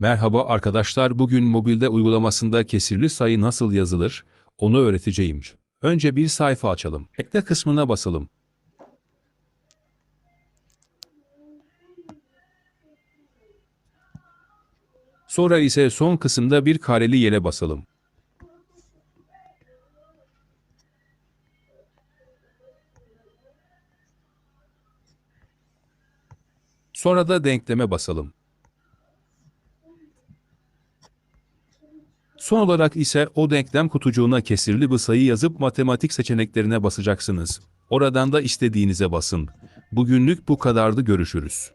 Merhaba arkadaşlar, bugün mobilde uygulamasında kesirli sayı nasıl yazılır, onu öğreteceğim. Önce bir sayfa açalım. Ekle kısmına basalım. Sonra ise son kısımda bir kareli yere basalım. Sonra da denkleme basalım. Son olarak ise o denklem kutucuğuna kesirli bir sayı yazıp matematik seçeneklerine basacaksınız. Oradan da istediğinize basın. Bugünlük bu kadardı, görüşürüz.